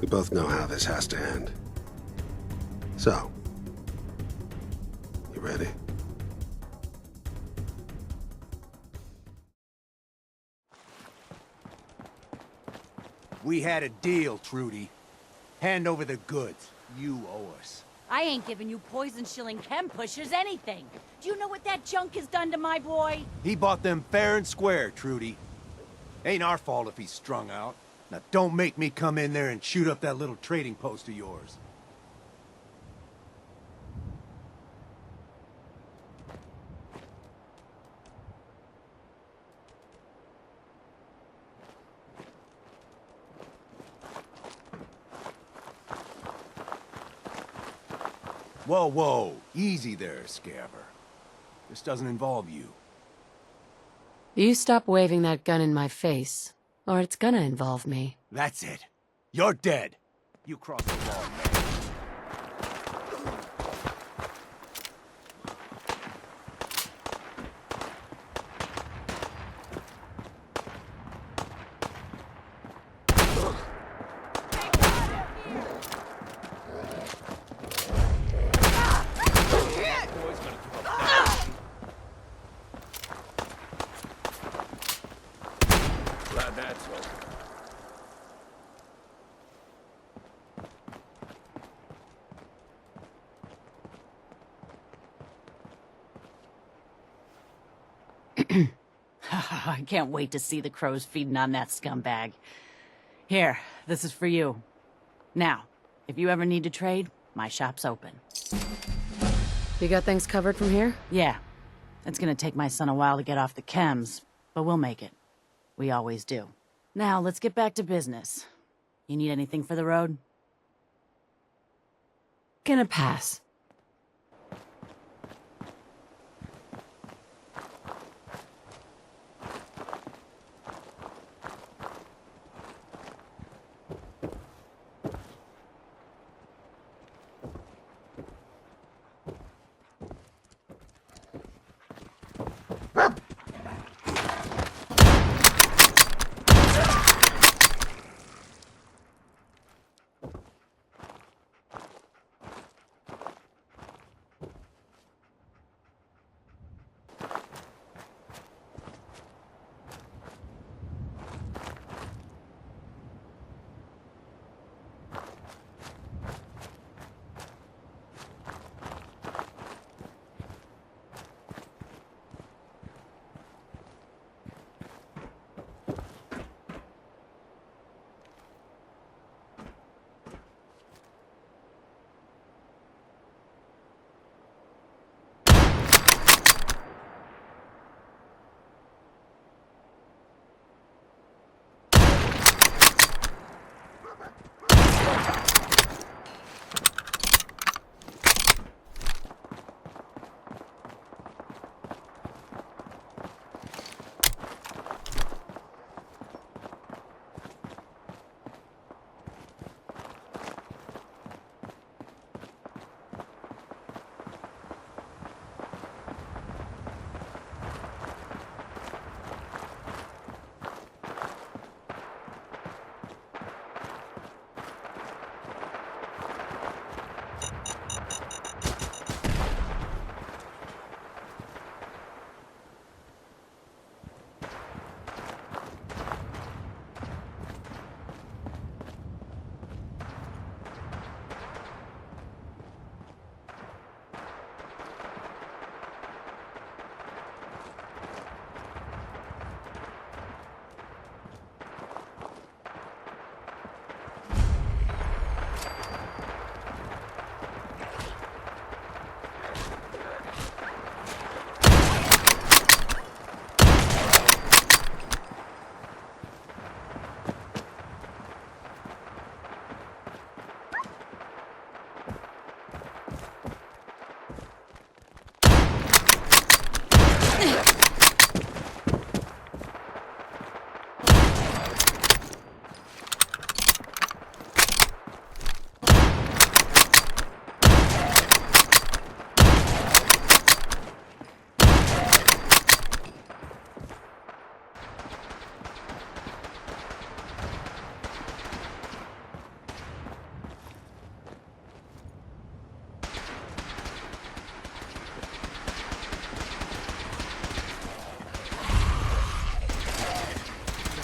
We both know how this has to end. So, you ready? We had a deal, Trudy. Hand over the goods. You owe us. I ain't giving you poison-shilling chem pushers anything. Do you know what that junk has done to my boy? He bought them fair and square, Trudy. Ain't our fault if he's strung out. Now don't make me come in there and shoot up that little trading post of yours. Whoa, whoa. Easy there, Scabber. This doesn't involve you. You stop waving that gun in my face, or it's gonna involve me. That's it. You're dead. You crossed the wall, man. Glad that's over. I can't wait to see the crows feeding on that scumbag. Here, this is for you. Now, if you ever need to trade, my shop's open. You got things covered from here? Yeah, it's gonna take my son a while to get off the chems, but we'll make it. We always do. Now, let's get back to business. You need anything for the road? Gonna pass.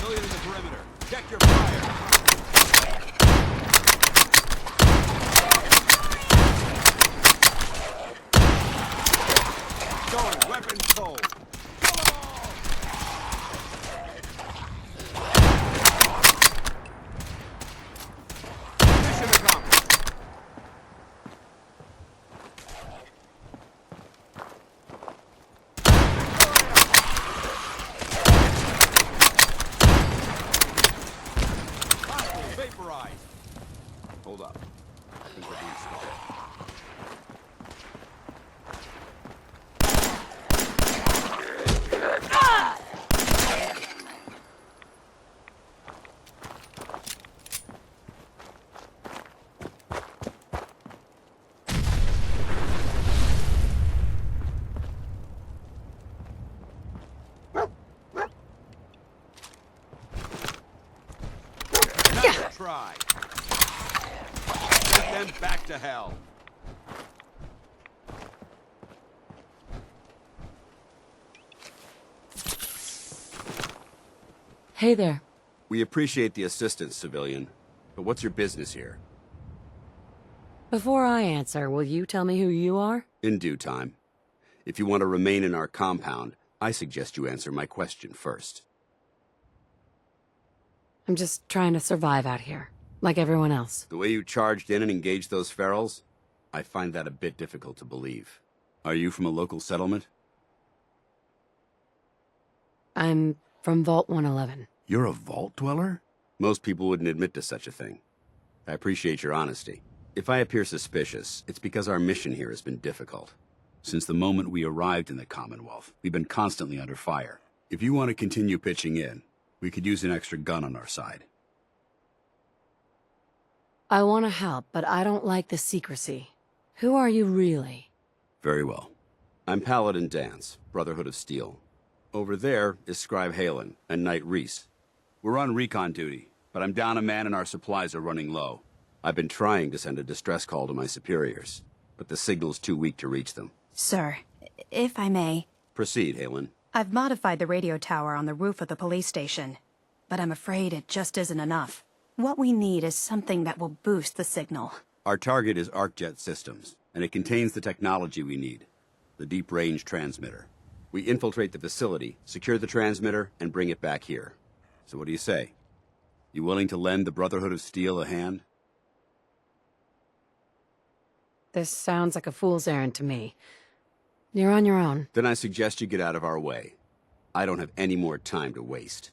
Civilian in the perimeter. Check your fire. Going, weapons cold. Kill them all! Mission accomplished. Hostile vaporized. Hold up. I think we're being spotted. Nice try. Take them back to hell. Hey there. We appreciate the assistance, civilian. But what's your business here? Before I answer, will you tell me who you are? In due time. If you want to remain in our compound, I suggest you answer my question first. I'm just trying to survive out here, like everyone else. The way you charged in and engaged those ferals, I find that a bit difficult to believe. Are you from a local settlement? I'm from Vault 111. You're a vault dweller? Most people wouldn't admit to such a thing. I appreciate your honesty. If I appear suspicious, it's because our mission here has been difficult. Since the moment we arrived in the Commonwealth, we've been constantly under fire. If you want to continue pitching in, we could use an extra gun on our side. I want to help, but I don't like the secrecy. Who are you really? Very well. I'm Paladin Dance, Brotherhood of Steel. Over there is Scribe Halen and Knight Reese. We're on recon duty, but I'm down a man and our supplies are running low. I've been trying to send a distress call to my superiors, but the signal's too weak to reach them. Sir, if I may, Proceed, Halen. I've modified the radio tower on the roof of the police station, but I'm afraid it just isn't enough. What we need is something that will boost the signal. Our target is ArcJet Systems, and it contains the technology we need, the deep-range transmitter. We infiltrate the facility, secure the transmitter, and bring it back here. So what do you say? You willing to lend the Brotherhood of Steel a hand? This sounds like a fool's errand to me. You're on your own. Then I suggest you get out of our way. I don't have any more time to waste.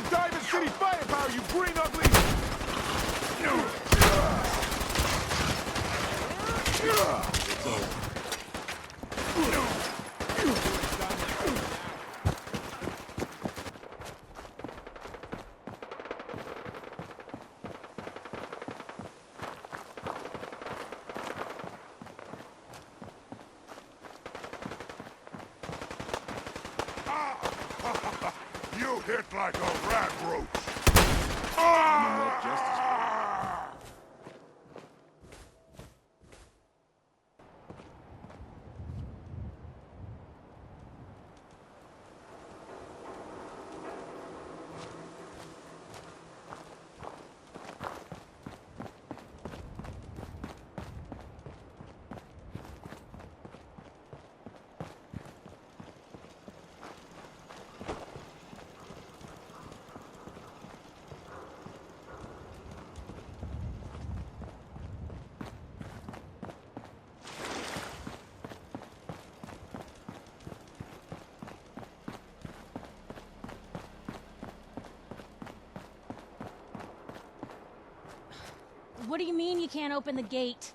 Diamond City firepower, you green ugly! You hit like a rat roach. What do you mean you can't open the gate?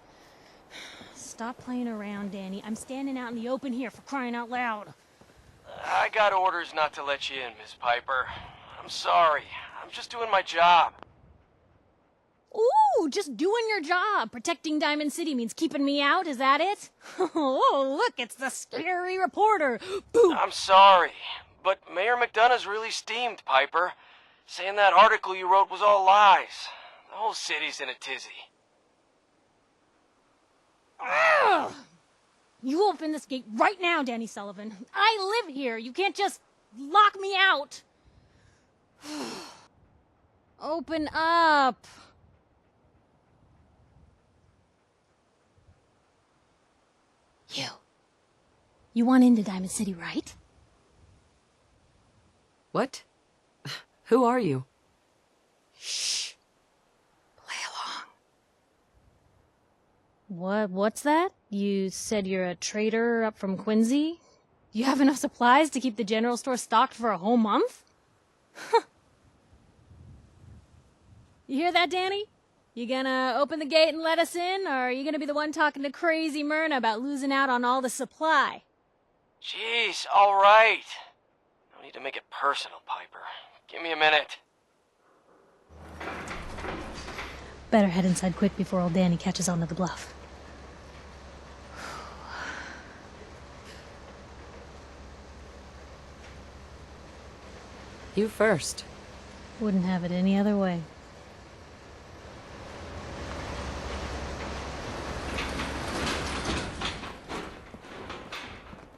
Stop playing around, Danny. I'm standing out in the open here, for crying out loud. I got orders not to let you in, Miss Piper. I'm sorry. I'm just doing my job. Ooh, just doing your job. Protecting Diamond City means keeping me out, is that it? Oh, look, it's the scary reporter. Boom. I'm sorry, but Mayor McDonough's really steamed, Piper. Saying that article you wrote was all lies. The whole city's in a tizzy. Ugh. You open this gate right now, Danny Sullivan. I live here. You can't just lock me out. Open up. You want into Diamond City, right? What? Who are you? Shh. Play along. What's that? You said you're a trader up from Quincy? You have enough supplies to keep the general store stocked for a whole month? You hear that, Danny? You gonna open the gate and let us in, or are you gonna be the one talking to crazy Myrna about losing out on all the supply? Jeez, all right. No need to make it personal, Piper. Give me a minute. Better head inside quick before old Danny catches on to the bluff. You first. Wouldn't have it any other way.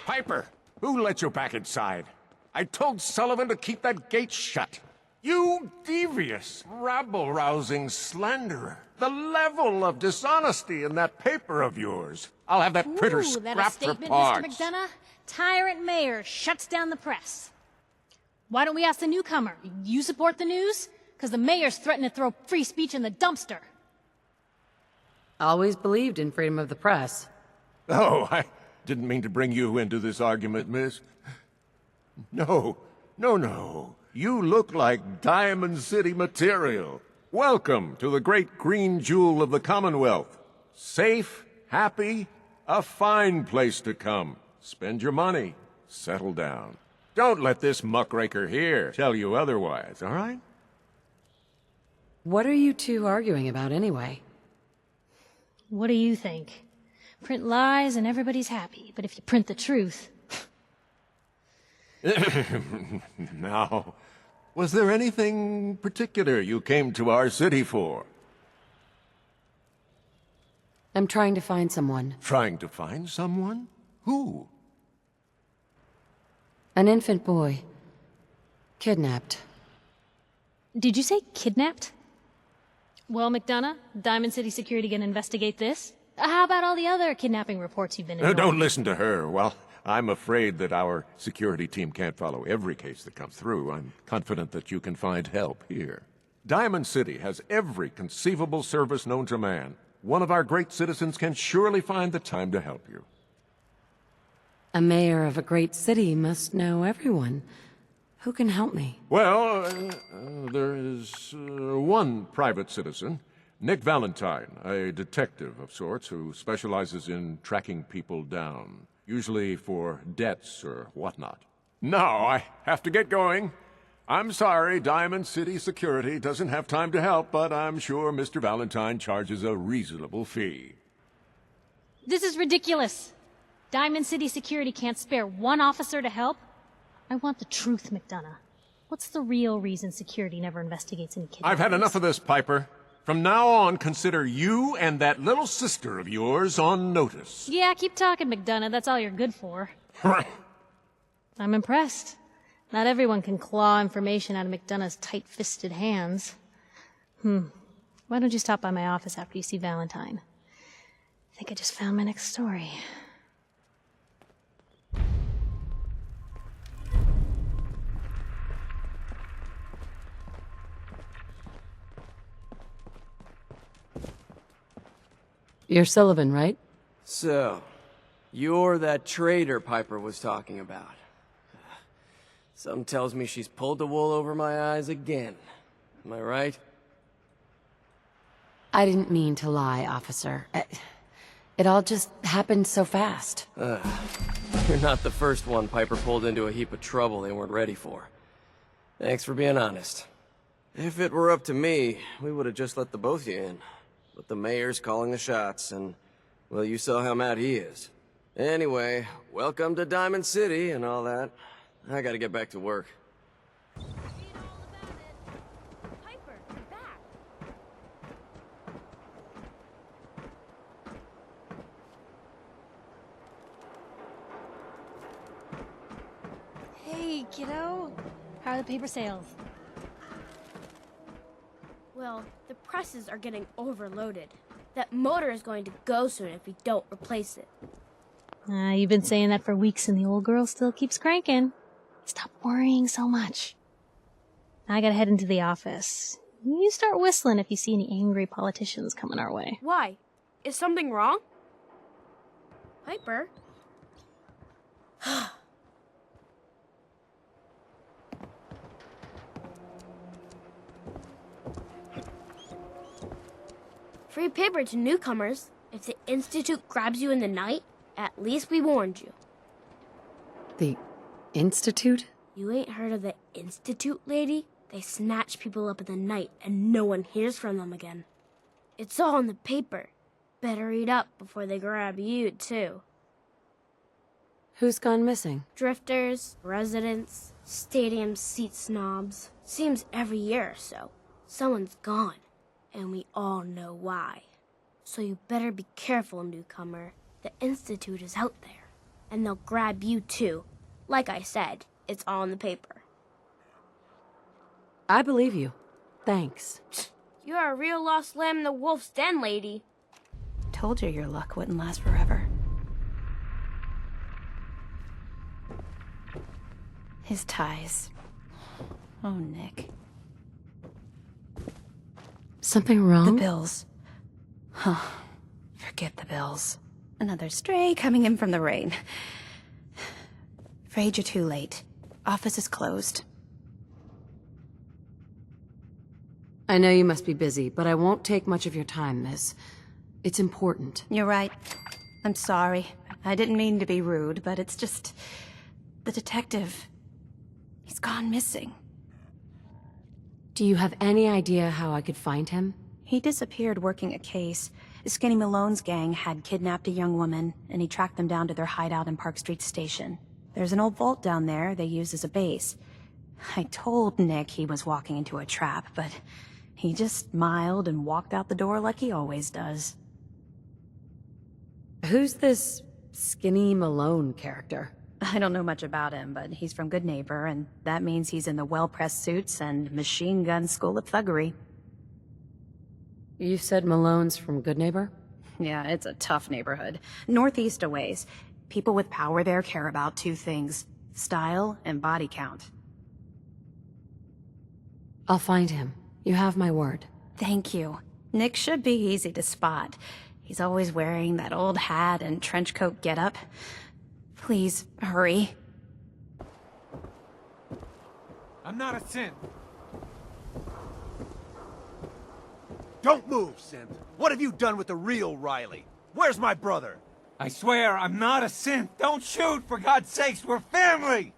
Piper, who let you back inside? I told Sullivan to keep that gate shut. You devious, rabble-rousing slanderer. The level of dishonesty in that paper of yours. I'll have that printer Ooh, that a scrapped for statement, parts. Mr. McDonough? Tyrant mayor shuts down the press. Why don't we ask the newcomer? You support the news? Because the mayor's threatened to throw free speech in the dumpster. Always believed in freedom of the press. Oh, I didn't mean to bring you into this argument, miss. No. You look like Diamond City material. Welcome to the great green jewel of the Commonwealth. Safe, happy, a fine place to come. Spend your money. Settle down. Don't let this muckraker here tell you otherwise, all right? What are you two arguing about anyway? What do you think? Print lies and everybody's happy, but if you print the truth... Now, was there anything particular you came to our city for? I'm trying to find someone. Trying to find someone? Who? An infant boy. Kidnapped. Did you say kidnapped? Well, McDonough, Diamond City Security gonna investigate this? How about all the other kidnapping reports you've been ignoring? Don't listen to her. Well, I'm afraid that our security team can't follow every case that comes through. I'm confident that you can find help here. Diamond City has every conceivable service known to man. One of our great citizens can surely find the time to help you. A mayor of a great city must know everyone. Who can help me? Well, there is one private citizen, Nick Valentine, a detective of sorts who specializes in tracking people down, usually for debts or whatnot. Now, I have to get going. I'm sorry, Diamond City Security doesn't have time to help, but I'm sure Mr. Valentine charges a reasonable fee. This is ridiculous. Diamond City Security can't spare one officer to help? I want the truth, McDonough. What's the real reason security never investigates any kidnappings? I've had enough of this, Piper. From now on, consider you and that little sister of yours on notice. Yeah, keep talking, McDonough. That's all you're good for. I'm impressed. Not everyone can claw information out of McDonough's tight-fisted hands. Why don't you stop by my office after you see Valentine? I think I just found my next story. You're Sullivan, right? So, you're that traitor Piper was talking about. Something tells me she's pulled the wool over my eyes again. Am I right? I didn't mean to lie, officer. It all just happened so fast. You're not the first one Piper pulled into a heap of trouble they weren't ready for. Thanks for being honest. If it were up to me, we would have just let the both of you in. But the mayor's calling the shots, and, well, you saw how mad he is. Anyway, welcome to Diamond City and all that. I gotta get back to work. Hey, kiddo. How are the paper sales? Well, the presses are getting overloaded. That motor is going to go soon if we don't replace it. You've been saying that for weeks and the old girl still keeps cranking. Stop worrying so much. I gotta head into the office. You start whistling if you see any angry politicians coming our way. Why? Is something wrong? Piper? Free paper to newcomers. If the Institute grabs you in the night, at least we warned you. The Institute? You ain't heard of the Institute, lady? They snatch people up in the night and no one hears from them again. It's all in the paper. Better read up before they grab you, too. Who's gone missing? Drifters, residents, stadium seat snobs. Seems every year or so, someone's gone. And we all know why. So you better be careful, newcomer. The Institute is out there. And they'll grab you too. Like I said, it's all in the paper. I believe you. Thanks. You're a real lost lamb in the wolf's den, lady. Told you your luck wouldn't last forever. His ties. Oh, Nick. Something wrong? The bills. Huh. Forget the bills. Another stray coming in from the rain. Afraid you're too late. Office is closed. I know you must be busy, but I won't take much of your time, miss. It's important. You're right. I'm sorry. I didn't mean to be rude, but it's just... the detective... he's gone missing. Do you have any idea how I could find him? He disappeared working a case. Skinny Malone's gang had kidnapped a young woman, and he tracked them down to their hideout in Park Street Station. There's an old vault down there they use as a base. I told Nick he was walking into a trap, but he just smiled and walked out the door like he always does. Who's this Skinny Malone character? I don't know much about him, but he's from Good Neighbor, and that means he's in the well-pressed suits and machine gun school of thuggery. You said Malone's from Good Neighbor? Yeah, it's a tough neighborhood. Northeast a ways. People with power there care about two things: style and body count. I'll find him. You have my word. Thank you. Nick should be easy to spot. He's always wearing that old hat and trench coat getup. Please, hurry. I'm not a synth. Don't move, synth. What have you done with the real Riley? Where's my brother? I swear, I'm not a synth. Don't shoot, for God's sakes, we're family!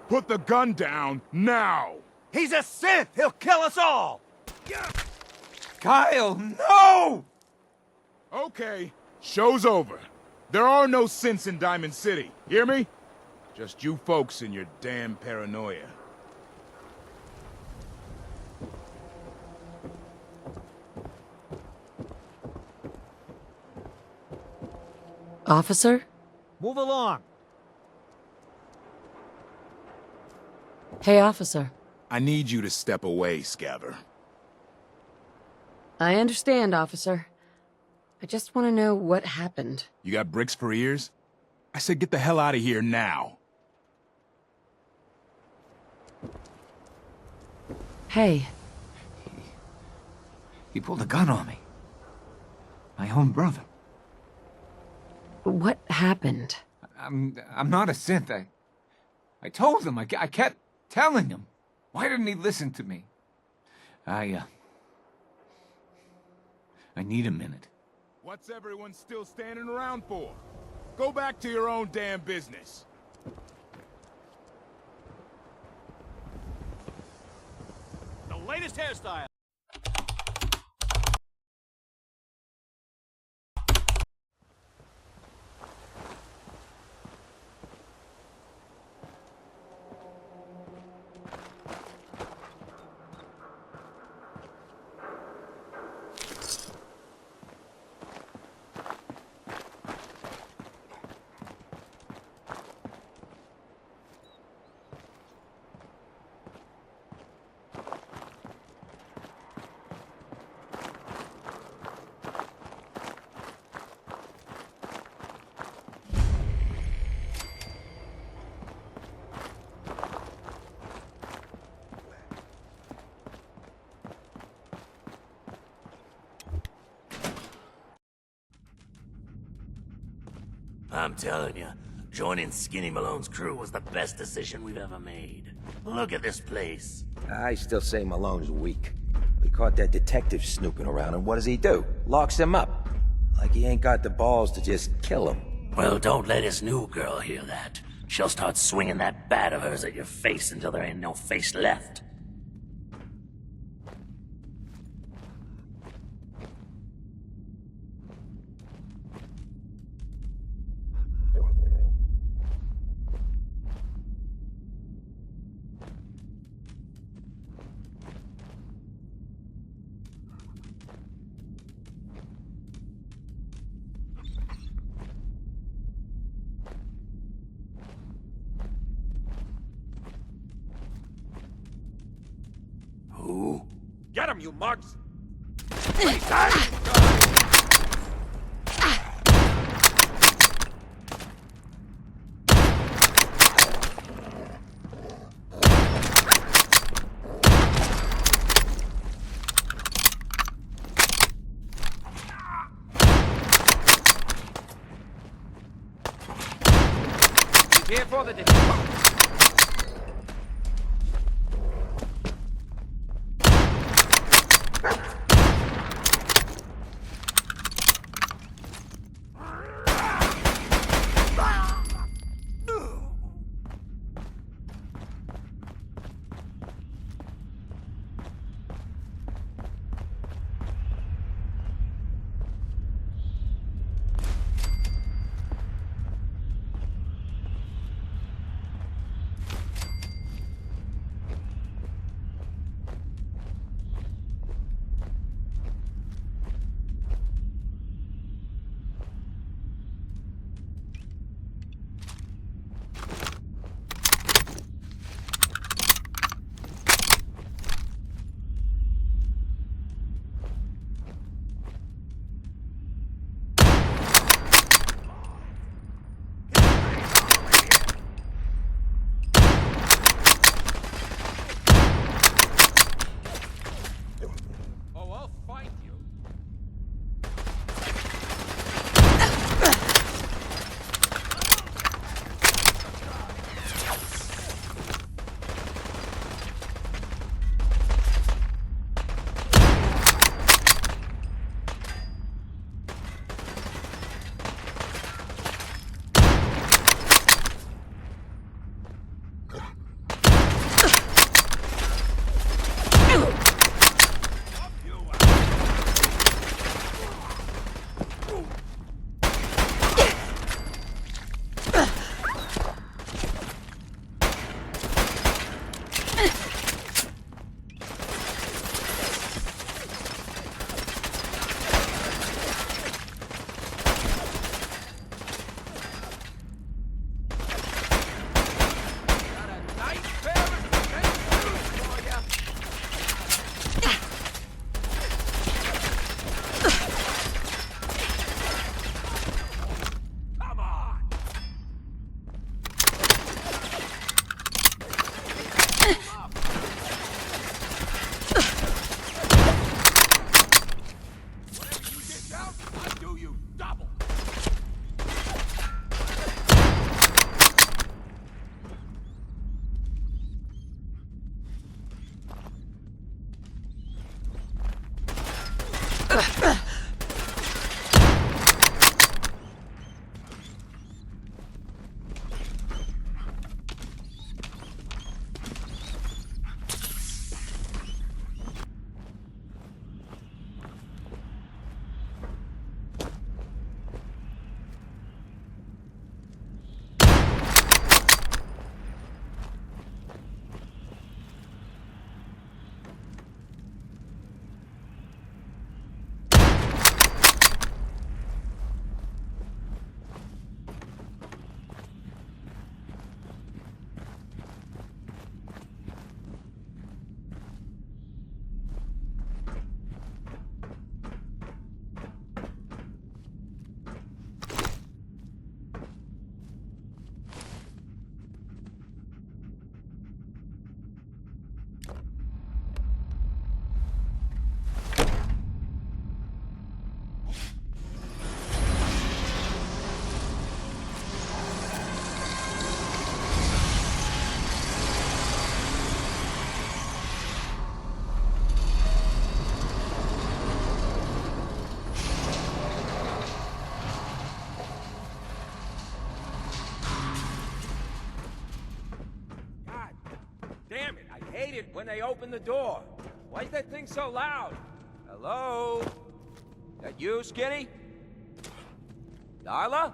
Put the gun down, now! He's a synth! He'll kill us all! Kyle, no! Okay, show's over. There are no synths in Diamond City, hear me? Just you folks and your damn paranoia. Officer? Move along. Hey, officer. I need you to step away, Scaver. I understand, officer. I just want to know what happened. You got bricks for ears? I said get the hell out of here now. Hey. He pulled a gun on me. My own brother. What happened? I'm not a synth. I told him. I kept telling him. Why didn't he listen to me? I need a minute. What's everyone still standing around for? Go back to your own damn business. The latest hairstyle. I'm telling you, joining Skinny Malone's crew was the best decision we've ever made. Look at this place. I still say Malone's weak. We caught that detective snooping around, and what does he do? Locks him up. Like he ain't got the balls to just kill him. Well, don't let his new girl hear that. She'll start swinging that bat of hers at your face until there ain't no face left. Who? Get him, you mugs! Here for the When they open the door. Why is that thing so loud? Hello? That you, Skinny? Darla?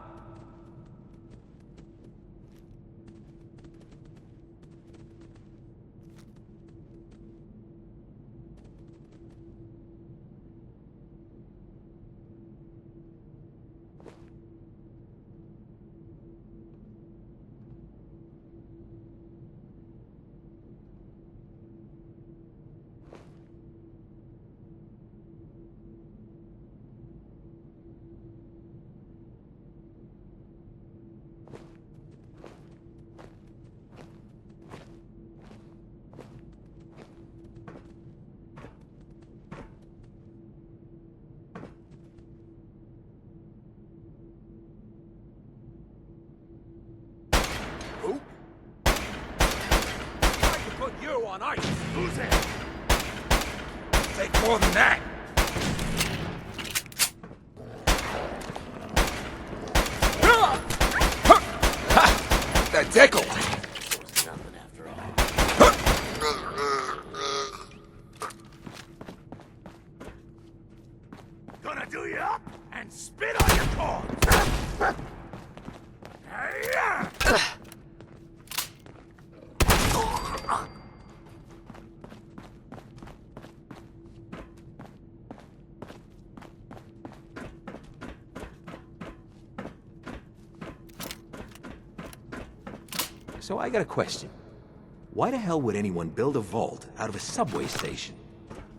You on ice. Who's it? Take more than that. That tickle. Nothing after all. Gonna do you up and spit on your corn. So I got a question. Why the hell would anyone build a vault out of a subway station?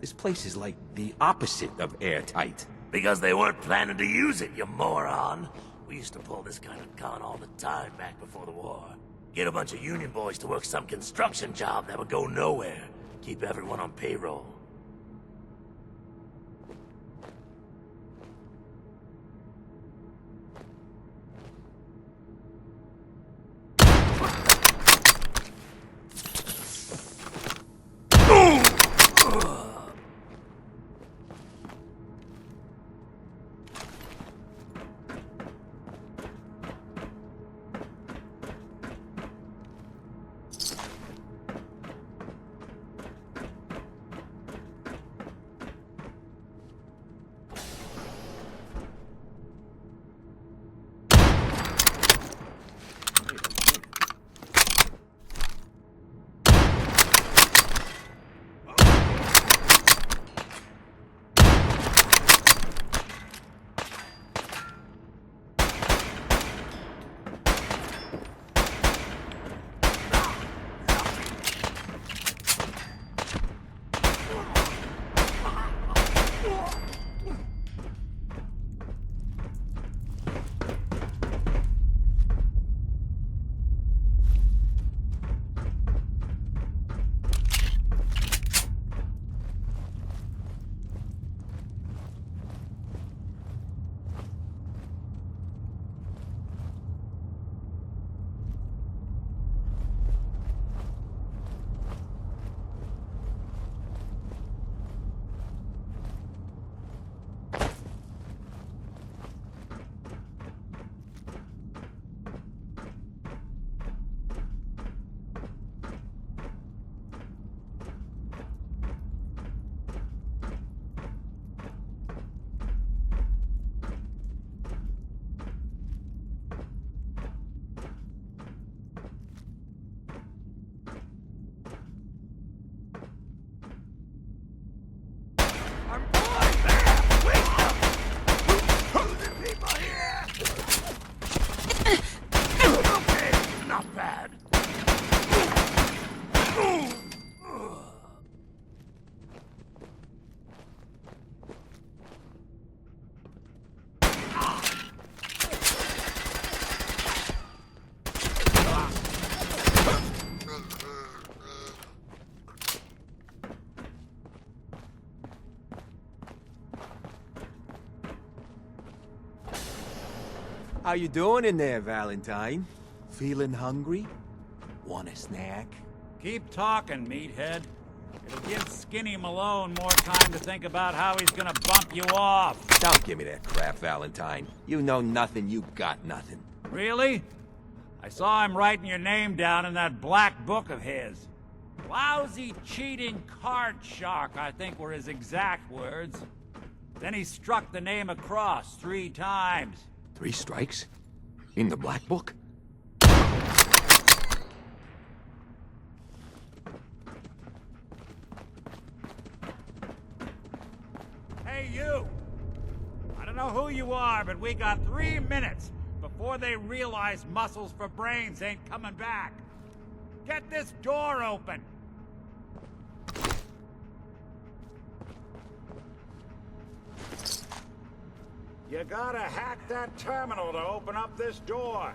This place is like the opposite of airtight. Because they weren't planning to use it, you moron. We used to pull this kind of con all the time back before the war. Get a bunch of union boys to work some construction job that would go nowhere. Keep everyone on payroll. How you doing in there, Valentine? Feeling hungry? Want a snack? Keep talking, meathead. It'll give Skinny Malone more time to think about how he's gonna bump you off. Don't give me that crap, Valentine. You know nothing, you got nothing. Really? I saw him writing your name down in that black book of his. Lousy, cheating card shark, I think were his exact words. Then he struck the name across 3 times. 3 strikes? In the black book? Hey, you! I don't know who you are, but we got 3 minutes before they realize muscles for brains ain't coming back. Get this door open! You gotta hack that terminal to open up this door.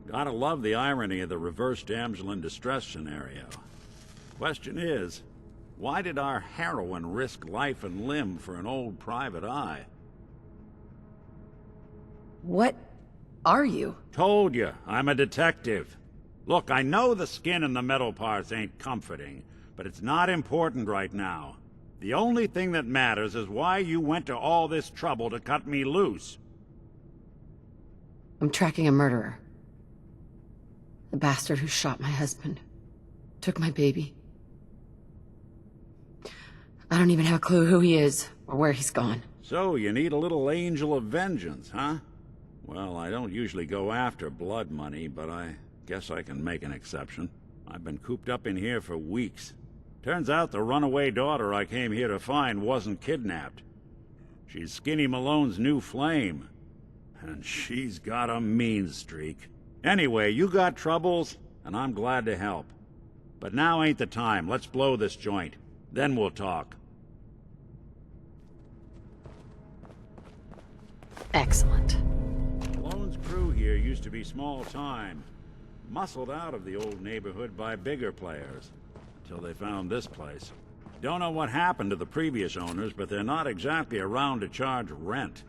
Gotta love the irony of the reverse damsel in distress scenario. Question is, why did our heroine risk life and limb for an old private eye? What are you? Told you, I'm a detective. Look, I know the skin and the metal parts ain't comforting, but it's not important right now. The only thing that matters is why you went to all this trouble to cut me loose. I'm tracking a murderer. The bastard who shot my husband. Took my baby. I don't even have a clue who he is, or where he's gone. So, you need a little angel of vengeance, huh? Well, I don't usually go after blood money, but I guess I can make an exception. I've been cooped up in here for weeks. Turns out the runaway daughter I came here to find wasn't kidnapped. She's Skinny Malone's new flame. And she's got a mean streak. Anyway, you got troubles, and I'm glad to help. But now ain't the time. Let's blow this joint. Then we'll talk. Excellent. Malone's crew here used to be small time. Muscled out of the old neighborhood by bigger players. Until they found this place. Don't know what happened to the previous owners, but they're not exactly around to charge rent.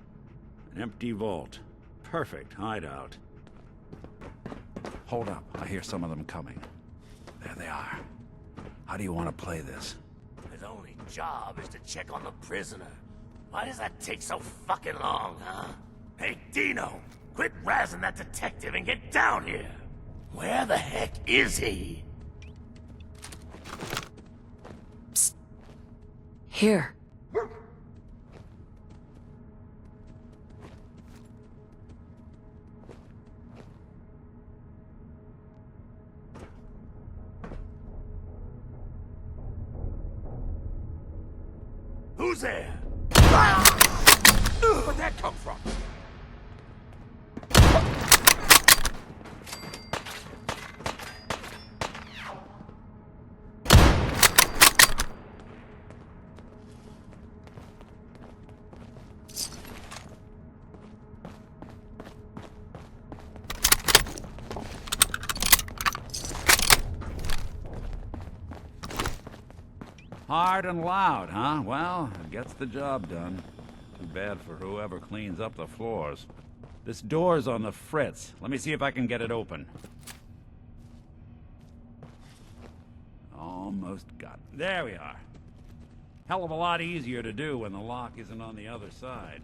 An empty vault. Perfect hideout. Hold up. I hear some of them coming. There they are. How do you want to play this? His only job is to check on the prisoner. Why does that take so fucking long, huh? Hey, Dino! Quit razzing that detective and get down here! Where the heck is he? Psst. Here. Who's there? Where'd that come from? Hard and loud, huh? Well, it gets the job done. Too bad for whoever cleans up the floors. This door's on the fritz. Let me see if I can get it open. Almost got it. There we are. Hell of a lot easier to do when the lock isn't on the other side.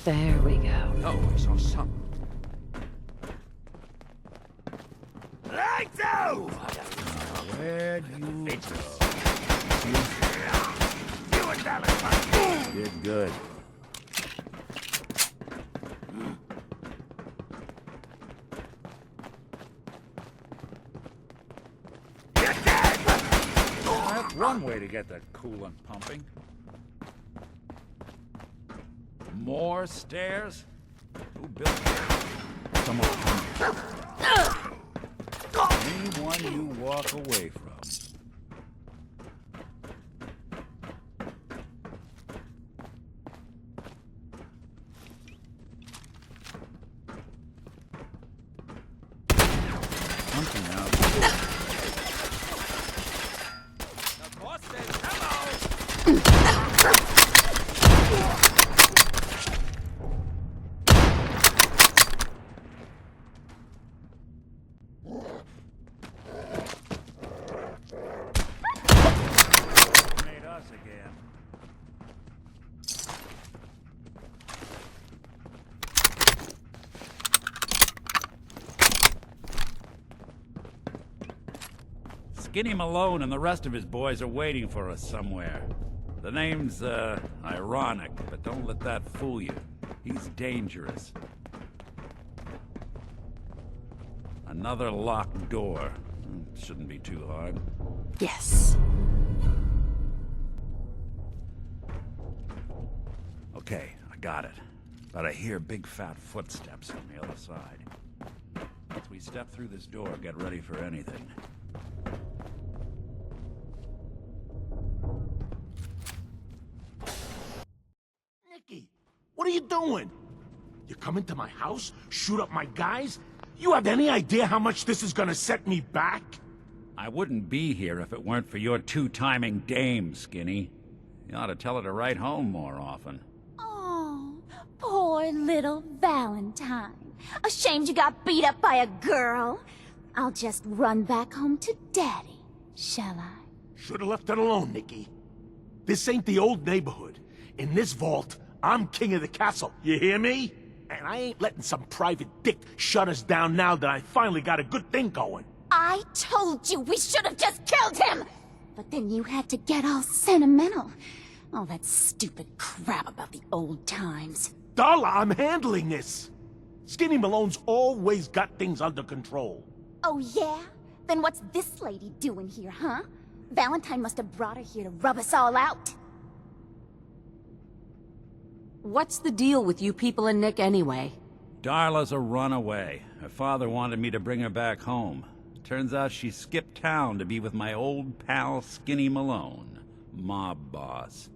There we go. Oh, I saw something. Lights out! Where'd you go? You and Valentine! Did good. one way to get that coolant pumping. More stairs? Who built them? Someone. Anyone you walk away from. Something out there. The boss says hello. Made us again. Skinny Malone and the rest of his boys are waiting for us somewhere. The name's, ironic, but don't let that fool you. He's dangerous. Another locked door. Shouldn't be too hard. Yes. Okay, I got it. But I hear big fat footsteps on the other side. Once we step through this door, get ready for anything. What are you doing? You come into my house, shoot up my guys? You have any idea how much this is gonna set me back? I wouldn't be here if it weren't for your two-timing dame, Skinny. You ought to tell her to write home more often. Oh, poor little Valentine. Ashamed you got beat up by a girl? I'll just run back home to Daddy, shall I? Should've left it alone, Nikki. This ain't the old neighborhood. In this vault, I'm king of the castle, you hear me? And I ain't letting some private dick shut us down now that I finally got a good thing going. I told you we should have just killed him! But then you had to get all sentimental. All that stupid crap about the old times. Darla, I'm handling this. Skinny Malone's always got things under control. Oh yeah? Then what's this lady doing here, huh? Valentine must have brought her here to rub us all out. What's the deal with you people and Nick anyway? Darla's a runaway. Her father wanted me to bring her back home. Turns out she skipped town to be with my old pal Skinny Malone, mob boss.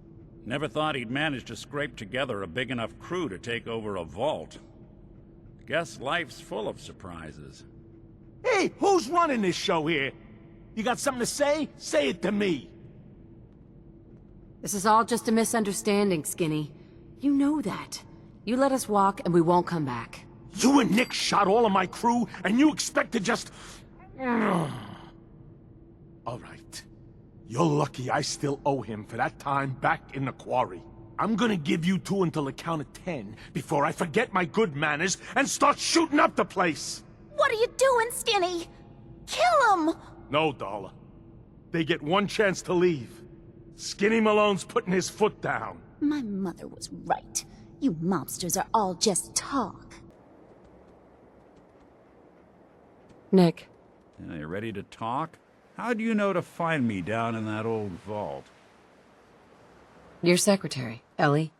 Never thought he'd manage to scrape together a big enough crew to take over a vault. Guess life's full of surprises. Hey, who's running this show here? You got something to say? Say it to me. This is all just a misunderstanding, Skinny. You know that. You let us walk and we won't come back. You and Nick shot all of my crew, and you expect to just... All right. You're lucky I still owe him for that time back in the quarry. I'm gonna give you two until the count of 10 before I forget my good manners and start shooting up the place. What are you doing, Skinny? Kill him! No, Darla. They get one chance to leave. Skinny Malone's putting his foot down. My mother was right. You mobsters are all just talk. Nick. You ready to talk? How do you know to find me down in that old vault? Your secretary, Ellie.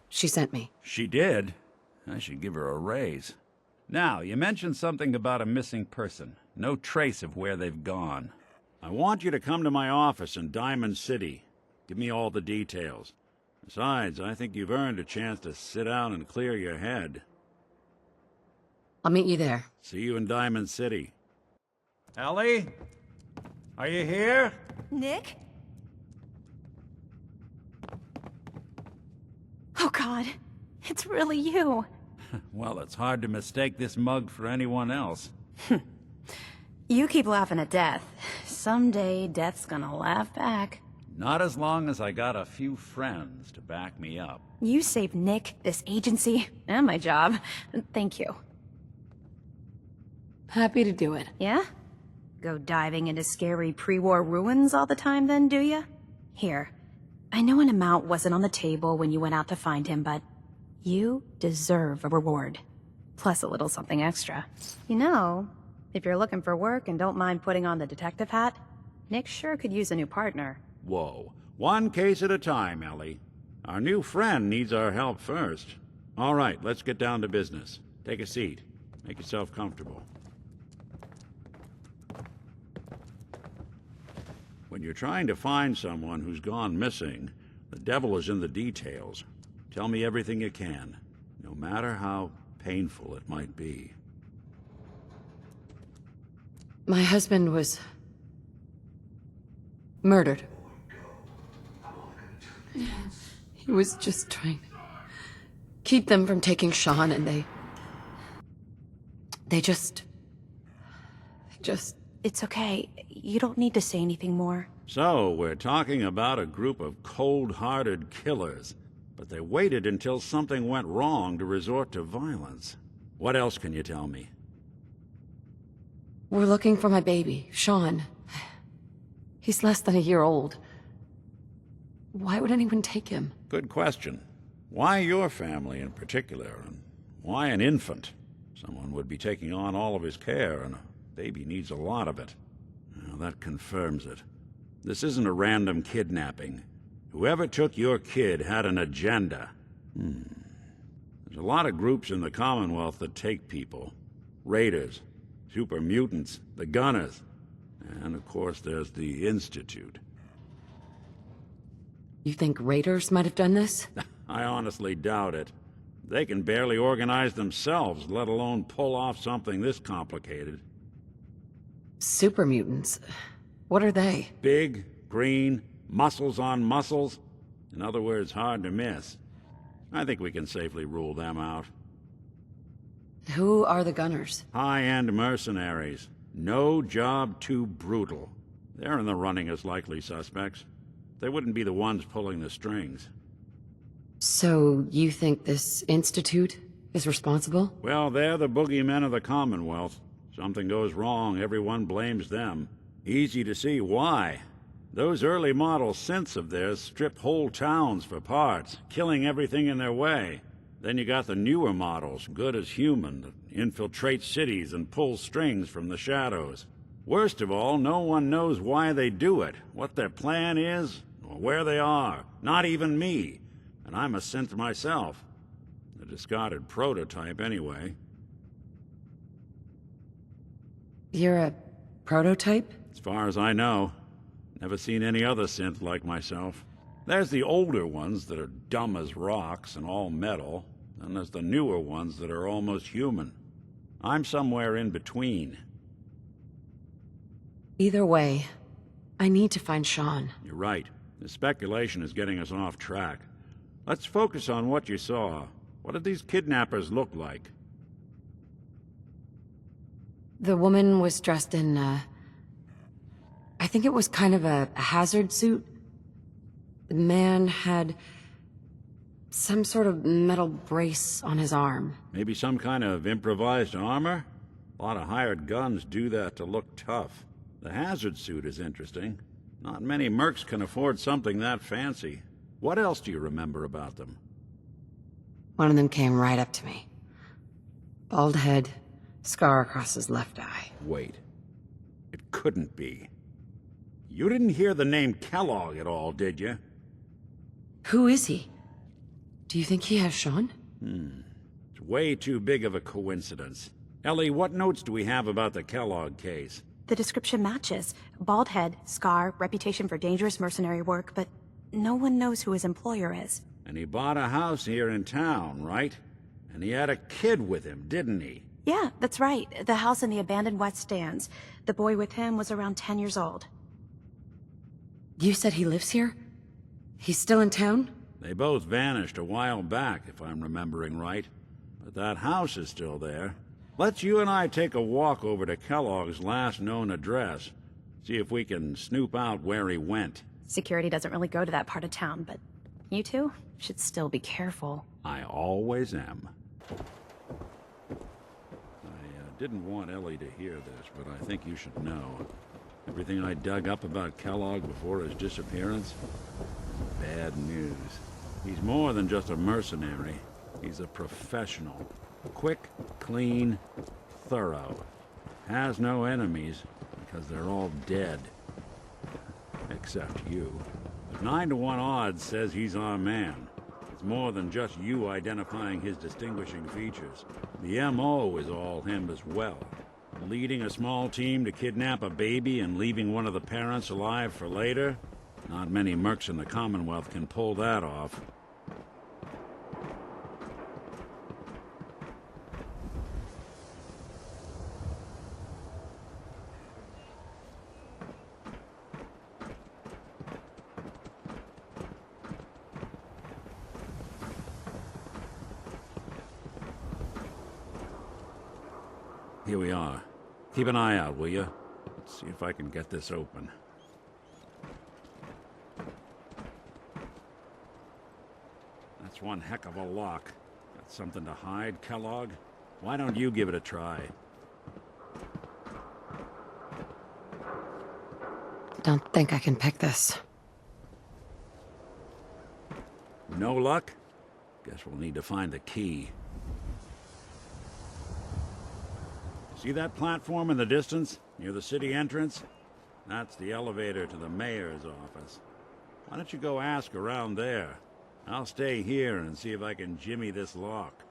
She sent me. She did? I should give her a raise. Now, you mentioned something about a missing person. No trace of where they've gone. I want you to come to my office in Diamond City. Give me all the details. Besides, I think you've earned a chance to sit down and clear your head. I'll meet you there. See you in Diamond City. Ellie? Are you here? Nick? Oh God, it's really you. Well, it's hard to mistake this mug for anyone else. You keep laughing at death. Someday, death's gonna laugh back. Not as long as I got a few friends to back me up. You saved Nick, this agency, and my job. Thank you. Happy to do it. Yeah? Go diving into scary pre-war ruins all the time then, do ya? Here. I know an amount wasn't on the table when you went out to find him, but you deserve a reward. Plus a little something extra. You know, if you're looking for work and don't mind putting on the detective hat, Nick sure could use a new partner. Whoa. One case at a time, Ellie. Our new friend needs our help first. All right, let's get down to business. Take a seat. Make yourself comfortable. When you're trying to find someone who's gone missing, the devil is in the details. Tell me everything you can, no matter how painful it might be. My husband was murdered. He was just trying to keep them from taking Shaun, and they just... It's okay. You don't need to say anything more. So, we're talking about a group of cold-hearted killers, but they waited until something went wrong to resort to violence. What else can you tell me? We're looking for my baby, Shaun. He's less than a year old. Why would anyone take him? Good question. Why your family in particular, and why an infant? Someone would be taking on all of his care, and a baby needs a lot of it. Well, that confirms it. This isn't a random kidnapping. Whoever took your kid had an agenda. There's a lot of groups in the Commonwealth that take people. Raiders, super mutants, the Gunners, and of course there's the Institute. You think raiders might have done this? I honestly doubt it. They can barely organize themselves, let alone pull off something this complicated. Super mutants? What are they? Big, green, muscles on muscles. In other words, hard to miss. I think we can safely rule them out. Who are the Gunners? High-end mercenaries. No job too brutal. They're in the running as likely suspects. They wouldn't be the ones pulling the strings. So, you think this Institute is responsible? Well, they're the boogeymen of the Commonwealth. Something goes wrong, everyone blames them. Easy to see why. Those early model synths of theirs strip whole towns for parts, killing everything in their way. Then you got the newer models, good as human, that infiltrate cities and pull strings from the shadows. Worst of all, no one knows why they do it, what their plan is, or where they are. Not even me. And I'm a synth myself. A discarded prototype, anyway. You're a prototype? As far as I know. Never seen any other synth like myself. There's the older ones that are dumb as rocks and all metal, and there's the newer ones that are almost human. I'm somewhere in between. Either way, I need to find Shaun. You're right. The speculation is getting us off track. Let's focus on what you saw. What did these kidnappers look like? The woman was dressed in, I think it was kind of a hazard suit. The man had some sort of metal brace on his arm. Maybe some kind of improvised armor? A lot of hired guns do that to look tough. The hazard suit is interesting. Not many mercs can afford something that fancy. What else do you remember about them? One of them came right up to me. Bald head, scar across his left eye. Wait. It couldn't be. You didn't hear the name Kellogg at all, did you? Who is he? Do you think he has Shaun? It's way too big of a coincidence. Ellie, what notes do we have about the Kellogg case? The description matches. Bald head, scar, reputation for dangerous mercenary work, but no one knows who his employer is. And he bought a house here in town, right? And he had a kid with him, didn't he? Yeah, that's right. The house in the abandoned West Stands. The boy with him was around 10 years old. You said he lives here? He's still in town? They both vanished a while back, if I'm remembering right. But that house is still there. Let's you and I take a walk over to Kellogg's last known address. See if we can snoop out where he went. Security doesn't really go to that part of town, but you two should still be careful. I always am. I didn't want Ellie to hear this, but I think you should know. Everything I dug up about Kellogg before his disappearance? Bad news. He's more than just a mercenary. He's a professional. Quick, clean, thorough. Has no enemies, because they're all dead. Heck, except you. But 9 to 1 odds says he's our man. It's more than just you identifying his distinguishing features. The MO is all him as well. Leading a small team to kidnap a baby and leaving one of the parents alive for later? Not many mercs in the Commonwealth can pull that off. Here we are. Keep an eye out, will you? Let's see if I can get this open. That's one heck of a lock. Got something to hide, Kellogg? Why don't you give it a try? Don't think I can pick this. No luck? Guess we'll need to find the key. See that platform in the distance, near the city entrance? That's the elevator to the mayor's office. Why don't you go ask around there? I'll stay here and see if I can jimmy this lock.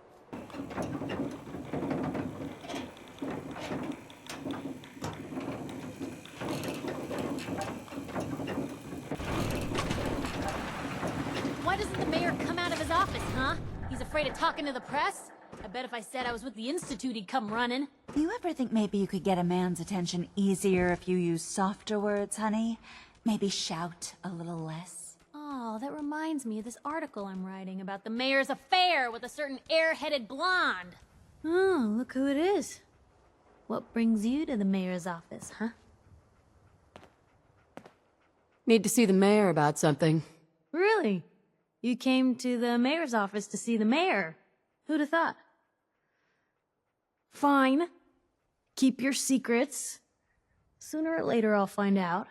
Why doesn't the mayor come out of his office, huh? He's afraid of talking to the press? I bet if I said I was with the Institute, he'd come running. You ever think maybe you could get a man's attention easier if you use softer words, honey? Maybe shout a little less? Oh, that reminds me of this article I'm writing about the mayor's affair with a certain airheaded blonde. Oh, look who it is. What brings you to the mayor's office, huh? Need to see the mayor about something. Really? You came to the mayor's office to see the mayor? Who'd have thought? Fine. Keep your secrets. Sooner or later I'll find out.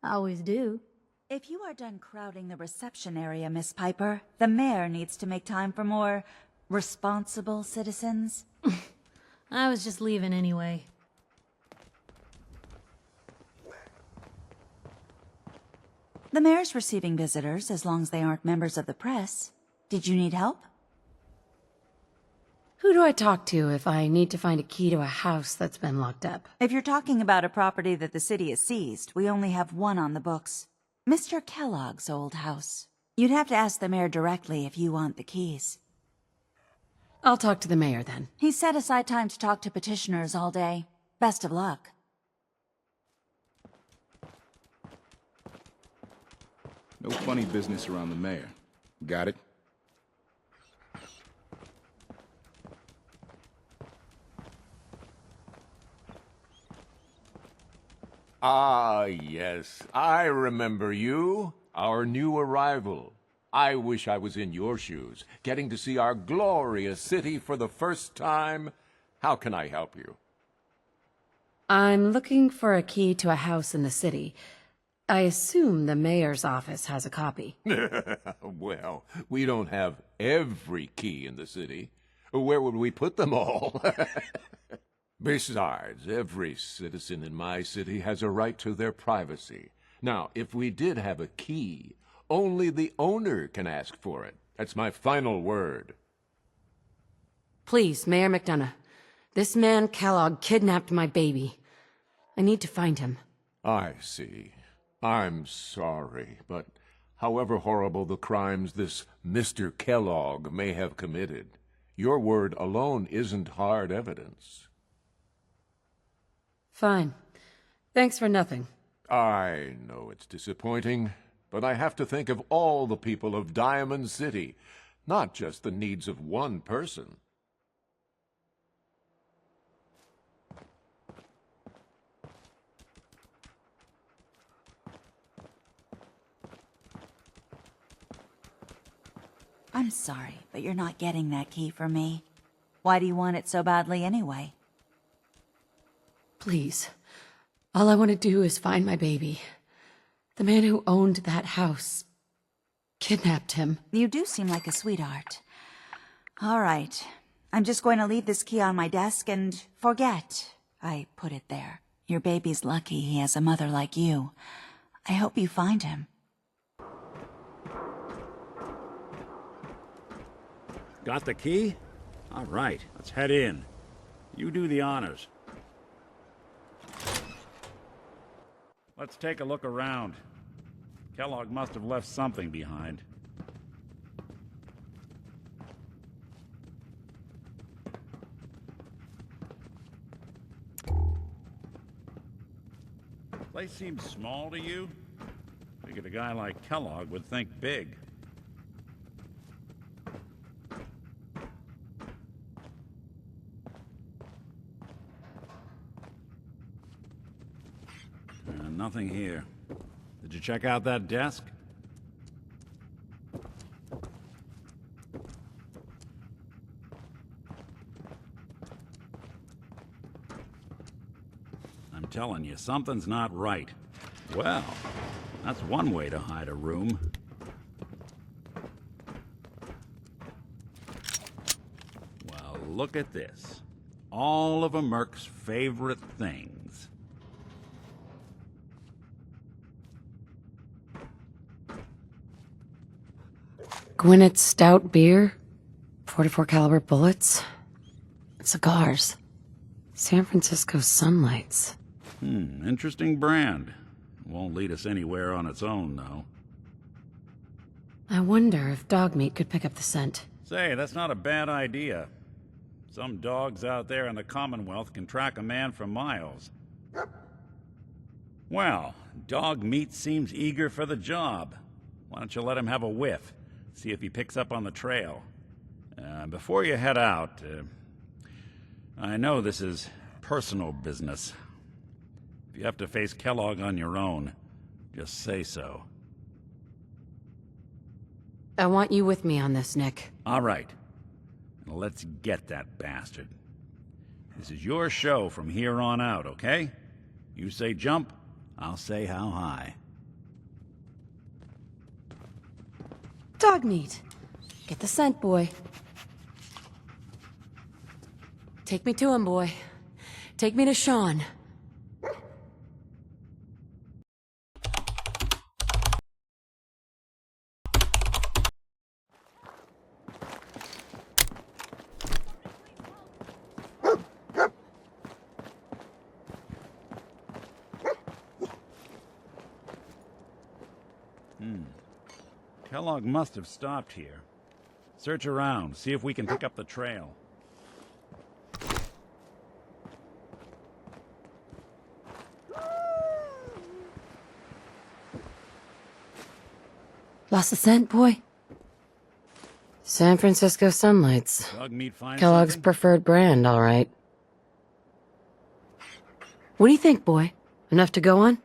I always do. If you are done crowding the reception area, Miss Piper, the mayor needs to make time for more responsible citizens. I was just leaving anyway. The mayor's receiving visitors as long as they aren't members of the press. Did you need help? Who do I talk to if I need to find a key to a house that's been locked up? If you're talking about a property that the city has seized, we only have one on the books. Mr. Kellogg's old house. You'd have to ask the mayor directly if you want the keys. I'll talk to the mayor then. He's set aside time to talk to petitioners all day. Best of luck. No funny business around the mayor. Got it? Ah, yes. I remember you. Our new arrival. I wish I was in your shoes, getting to see our glorious city for the first time. How can I help you? I'm looking for a key to a house in the city. I assume the mayor's office has a copy. Well, we don't have every key in the city. Where would we put them all? Besides, every citizen in my city has a right to their privacy. Now, if we did have a key, only the owner can ask for it. That's my final word. Please, Mayor McDonough. This man Kellogg kidnapped my baby. I need to find him. I see. I'm sorry, but however horrible the crimes this Mr. Kellogg may have committed, your word alone isn't hard evidence. Fine. Thanks for nothing. I know it's disappointing, but I have to think of all the people of Diamond City, not just the needs of one person. I'm sorry, but you're not getting that key from me. Why do you want it so badly anyway? Please. All I want to do is find my baby. The man who owned that house kidnapped him. You do seem like a sweetheart. All right. I'm just going to leave this key on my desk and forget I put it there. Your baby's lucky he has a mother like you. I hope you find him. Got the key? All right, let's head in. You do the honors. Let's take a look around. Kellogg must have left something behind. Place seems small to you? Figured a guy like Kellogg would think big. Nothing here. Did you check out that desk? I'm telling you, something's not right. Well, that's one way to hide a room. Well, look at this. All of a Merc's favorite things. Gwinnett's stout beer, 44 caliber bullets, cigars, San Francisco sunlights. Interesting brand. Won't lead us anywhere on its own, though. I wonder if dog meat could pick up the scent. Say, that's not a bad idea. Some dogs out there in the Commonwealth can track a man for miles. Well, dog meat seems eager for the job. Why don't you let him have a whiff? See if he picks up on the trail. Before you head out, I know this is personal business. If you have to face Kellogg on your own, just say so. I want you with me on this, Nick. All right. Now let's get that bastard. This is your show from here on out, okay? You say jump, I'll say how high. Dog meat. Get the scent, boy. Take me to him, boy. Take me to Shaun. Kellogg must have stopped here. Search around, see if we can pick up the trail. Lost the scent, boy? San Francisco sunlights. Dog meat find Kellogg's something? preferred brand, all right. What do you think, boy? Enough to go on?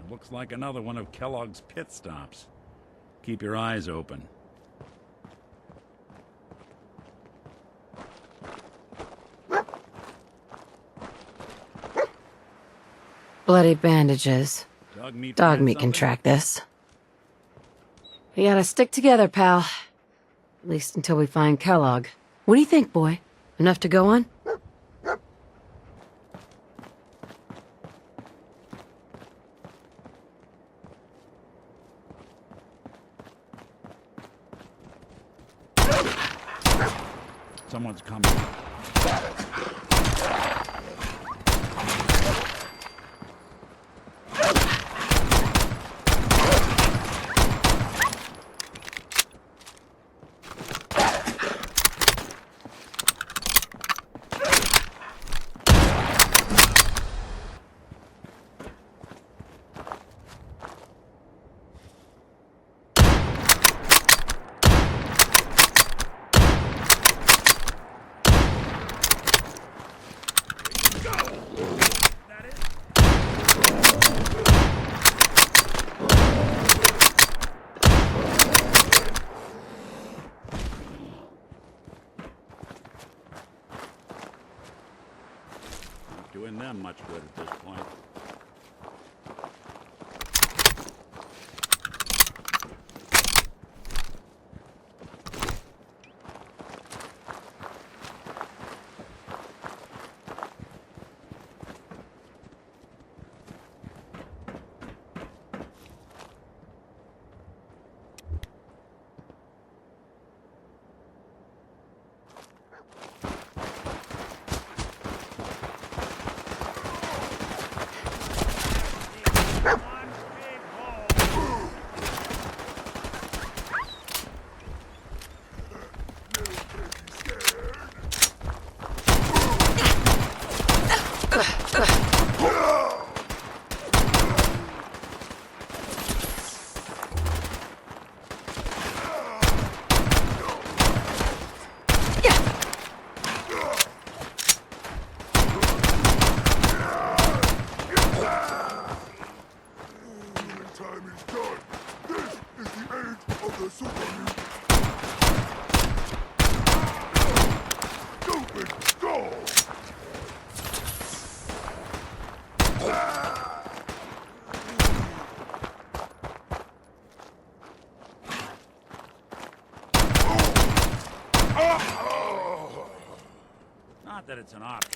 Looks like another one of Kellogg's pit stops. Keep your eyes open. bloody bandages. Dog meat can something? track this. We gotta stick together, pal. At least until we find Kellogg. What do you think, boy? Enough to go on? Someone's coming. Doing them much good at this point. Not that it's an option.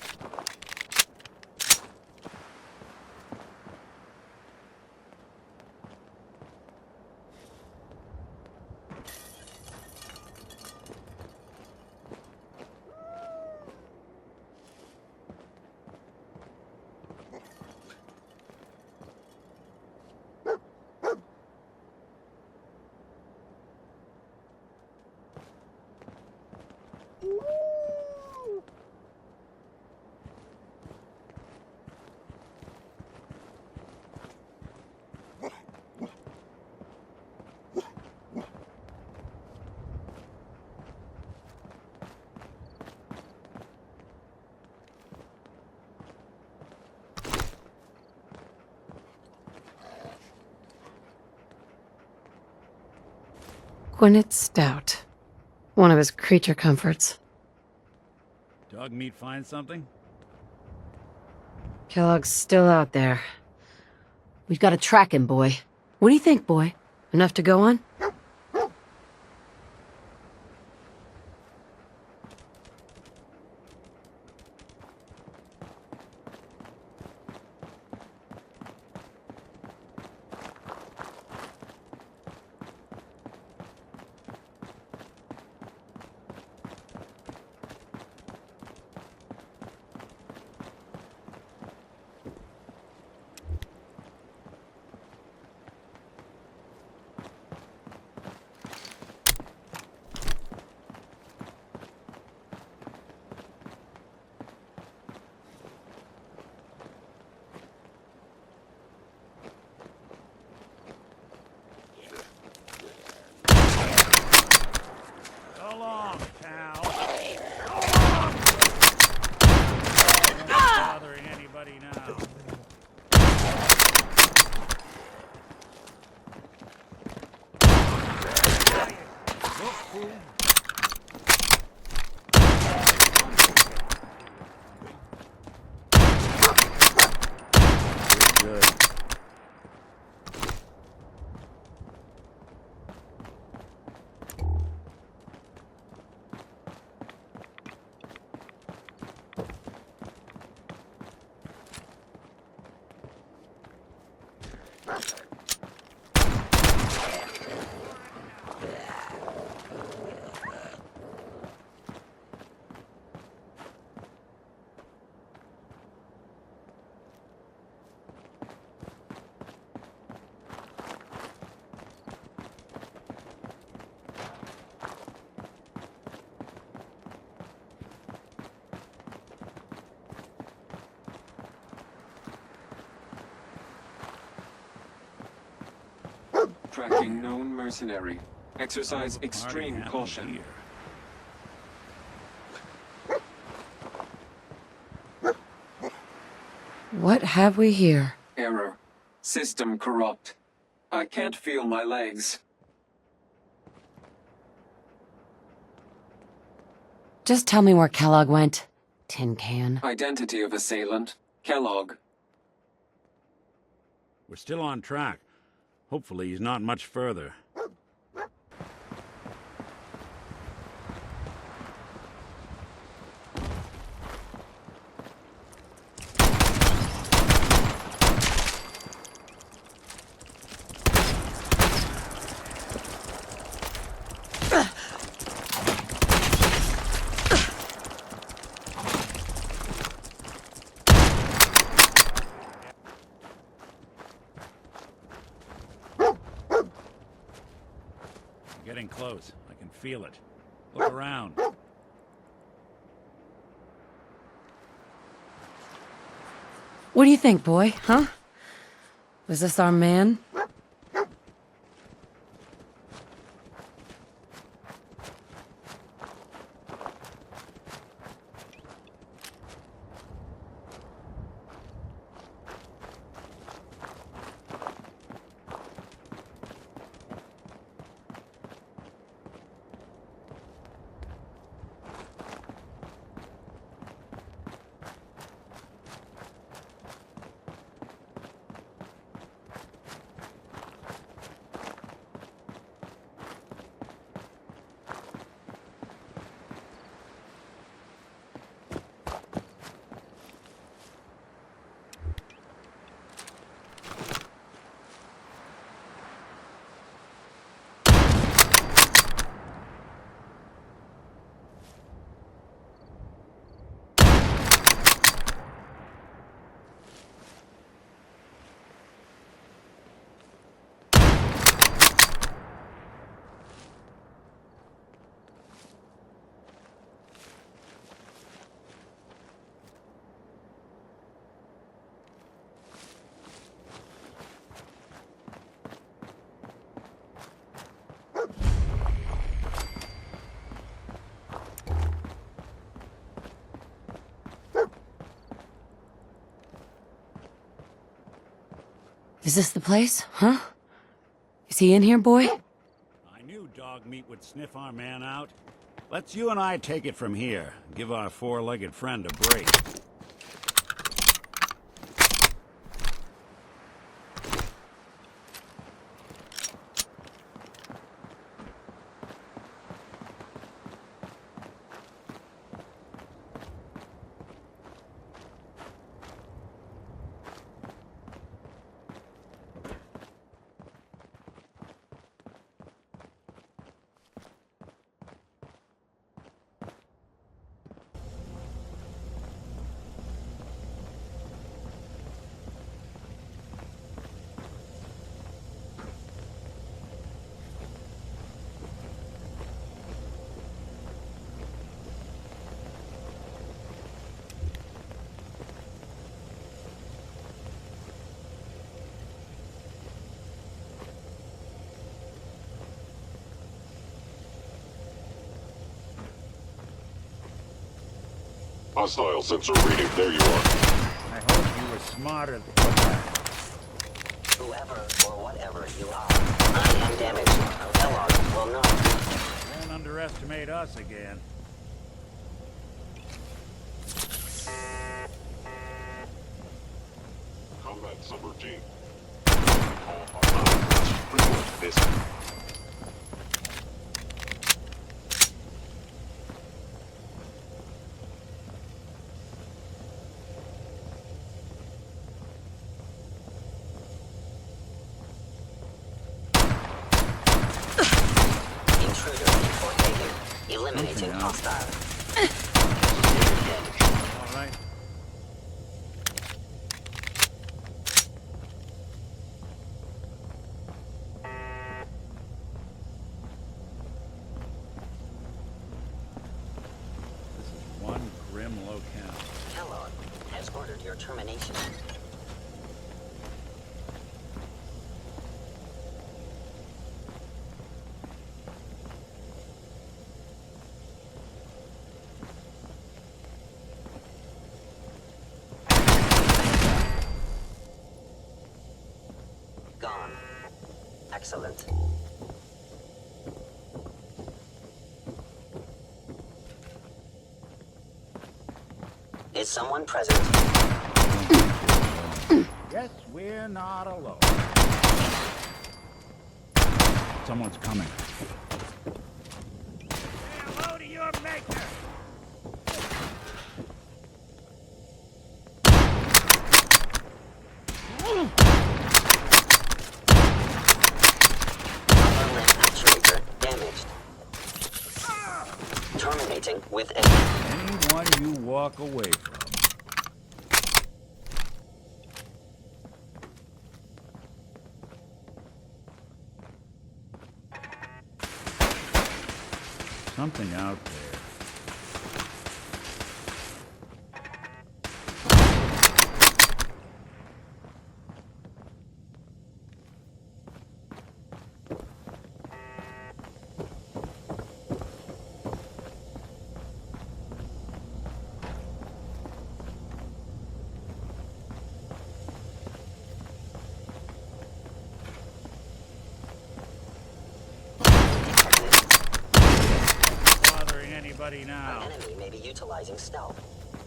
Gwyneth Stout. One of his creature comforts. Dog meat find something? Kellogg's still out there. We've got to track him, boy. What do you think, boy? Enough to go on? So long, pal. Not bothering anybody now. Good. tracking known mercenary. Exercise extreme caution. What have we here? Error. System corrupt. I can't feel my legs. Just tell me where Kellogg went. Tin can. Identity of assailant. Kellogg. We're still on track. Hopefully he's not much further. Getting close. I can feel it. Look around. What do you think, boy? Huh? Was this our man? Is this the place? Huh? Is he in here, boy? I knew dog meat would sniff our man out. Let's you and I take it from here. Give our four-legged friend a break. Hostile sensor reading. There you are. I hope you were smarter than that. Whoever or whatever you are, I am damaged. Kellogg will not. Don't underestimate us again. Combat subroutine. Report this. Eliminating hostile. All right. This is one grim locale. Kellogg has ordered your termination. Excellent. Is someone present? Guess we're not alone. Someone's coming. Say hello to your maker! Upper left actuator damaged. Terminating with Anyone you walk away from. Something out there. Now. An enemy may be utilizing stealth.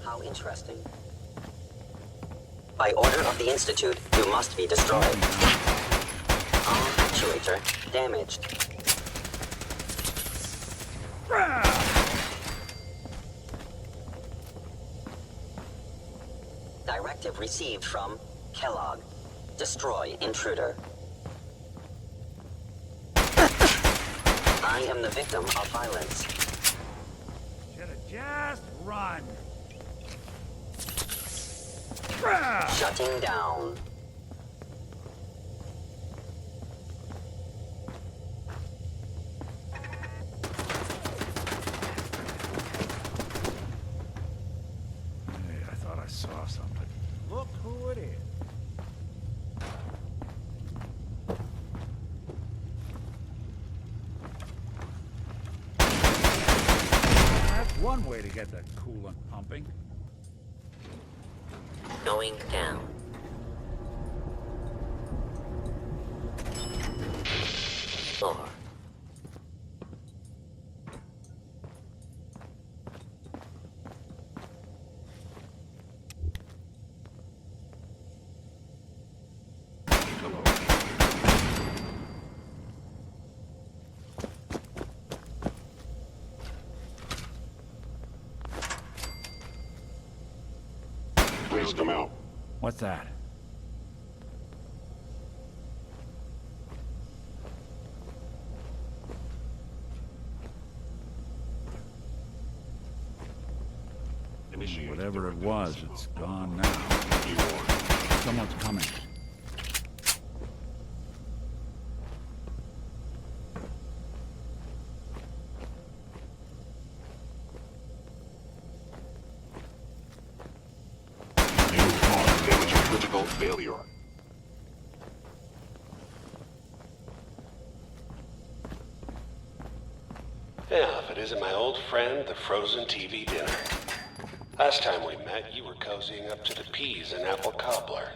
How interesting. By order of the Institute, you must be destroyed. Arm actuator damaged. Directive received from Kellogg. Destroy intruder. I am the victim of violence. Just run. Shutting down. Hey, I thought I saw something. Look who it is. One way to get that coolant pumping. Going down. Floor. Please come out. What's that? Whatever it was, it's gone now. Someone's coming. Critical failure. Yeah, if it isn't my old friend, the frozen TV dinner. Last time we met, you were cozying up to the peas and apple cobbler.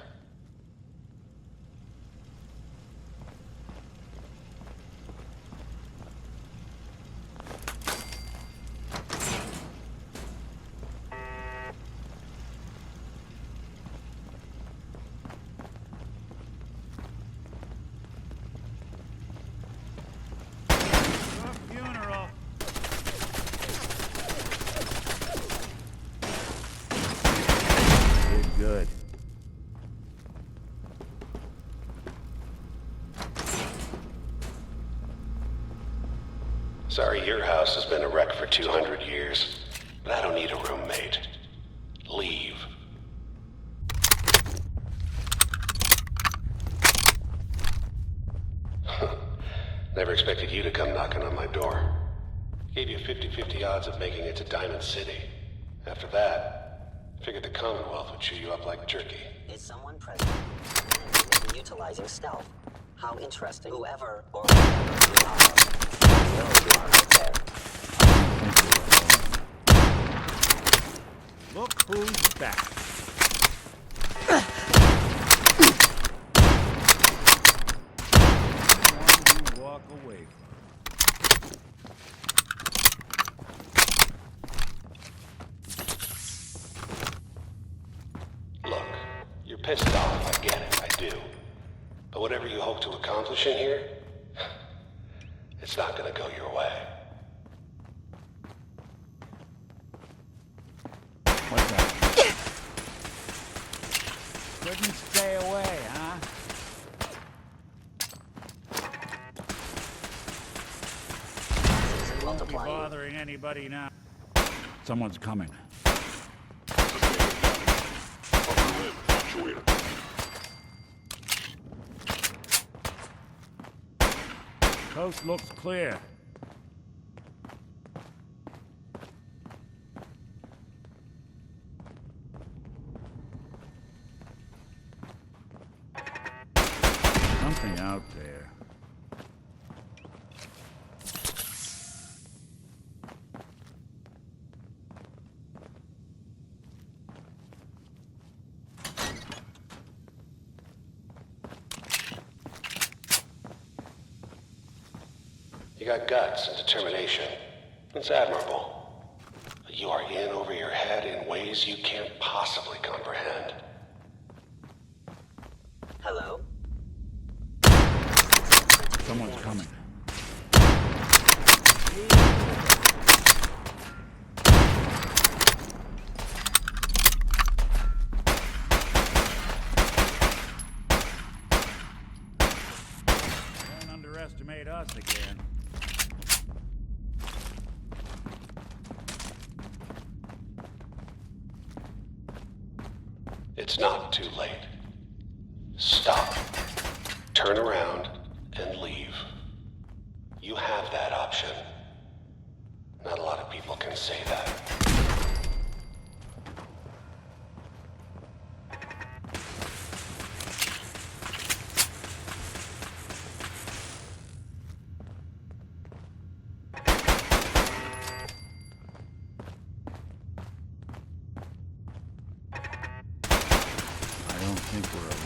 Good. Sorry, your house has been a wreck for 200 years, but I don't need a roommate. Leave. Never expected you to come knocking on my door. Gave you 50-50 odds of making it to Diamond City. After that, figured the Commonwealth would chew you up like jerky. Is someone present? Maybe utilizing stealth. How interesting. Whoever or whatever you are, I know you are right there. Look who's back. pissed off, I get it, I do. But whatever you hope to accomplish in here, it's not gonna go your way. What's that? Couldn't stay away, huh? Won't be bothering anybody now. Someone's coming. Coast looks clear. Something out there. You got guts and determination. It's admirable. But you are in over your head in ways you can't possibly comprehend. Hello? Someone's coming. Don't underestimate us again. It's not too late. Stop. Turn around and leave. You have that option. Not a lot of people can say that. I don't think we're alone.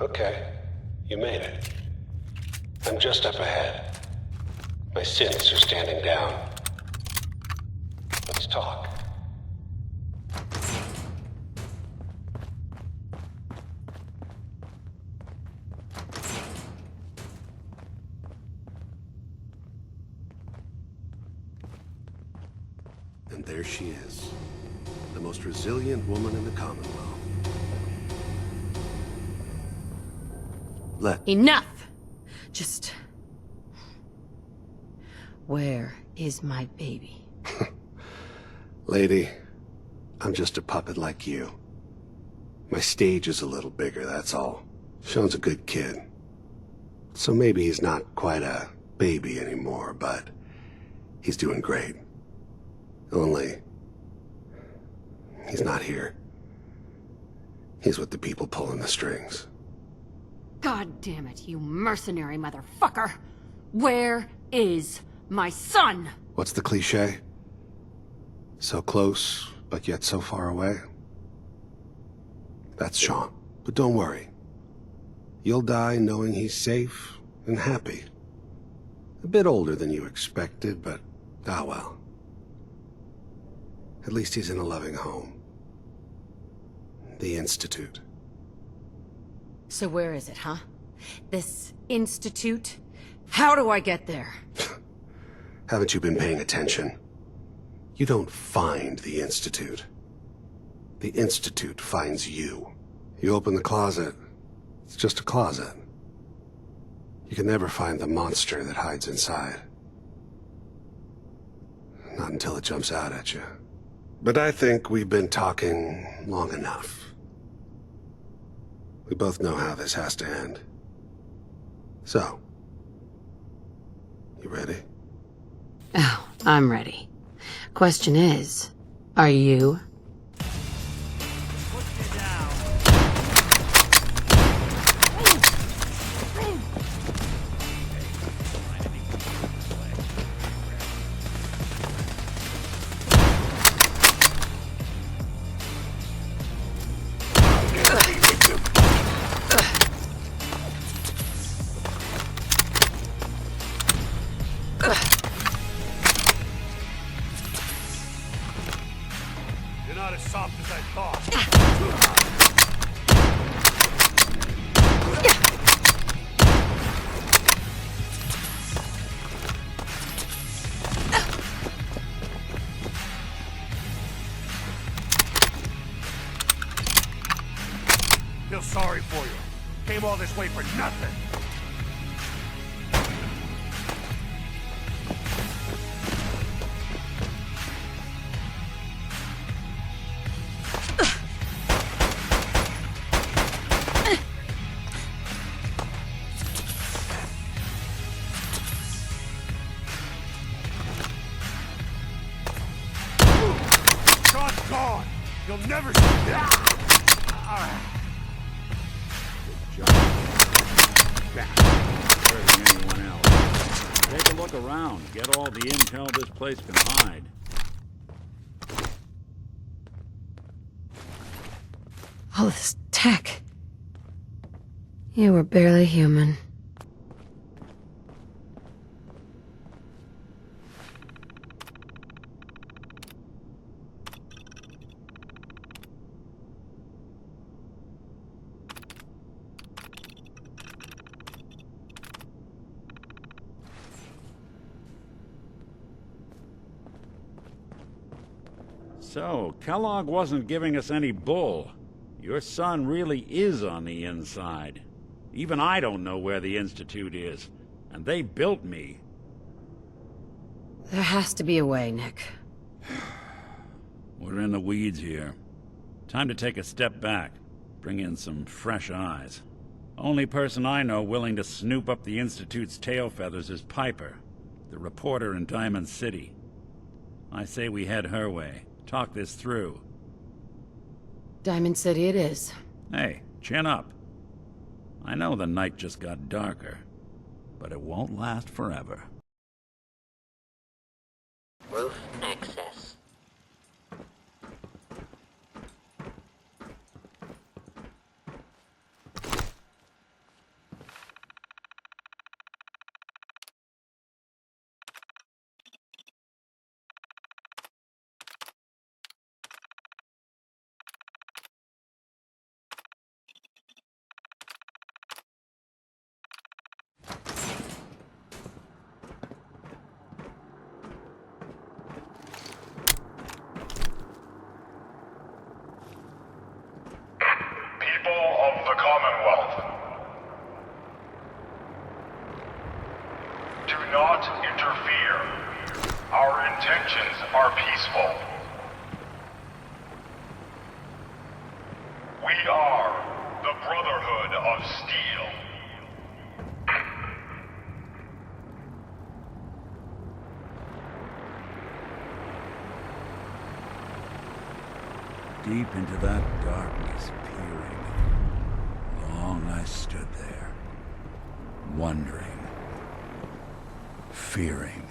Okay, you made it. I'm just up ahead. My synths are standing down. Let's talk. And there she is. The most resilient woman in the Commonwealth. Enough! Just... Where is my baby? Lady, I'm just a puppet like you. My stage is a little bigger, that's all. Shaun's a good kid. So maybe he's not quite a baby anymore, but he's doing great. Only... he's not here. He's with the people pulling the strings. God damn it, you mercenary motherfucker! Where is my son? What's the cliche? So close, but yet so far away? That's Shaun. But don't worry. You'll die knowing he's safe and happy. A bit older than you expected, but ah well. At least he's in a loving home. The Institute. So where is it, huh? This institute? How do I get there? Haven't you been paying attention? You don't find the Institute. The Institute finds you. You open the closet, it's just a closet. You can never find the monster that hides inside. Not until it jumps out at you. But I think we've been talking long enough. We both know how this has to end. So, you ready? Oh, I'm ready. Question is, are you? You're not as soft as I thought. Feel sorry for you. Came all this way for nothing. Shaun's gone. You'll never see that. Hurting anyone else. Take a look around. Get all the intel this place can hide. All this tech. You were barely human. So, Kellogg wasn't giving us any bull. Your son really is on the inside. Even I don't know where the Institute is, and they built me. There has to be a way, Nick. We're in the weeds here. Time to take a step back, bring in some fresh eyes. Only person I know willing to snoop up the Institute's tail feathers is Piper, the reporter in Diamond City. I say we head her way. Talk this through. Diamond City it is. Hey, chin up. I know the night just got darker, but it won't last forever. Roof access. Of the Commonwealth. Do not interfere. Our intentions are peaceful. We are the Brotherhood of Steel. Deep into that darkness, peering. Long I stood there, wondering, fearing.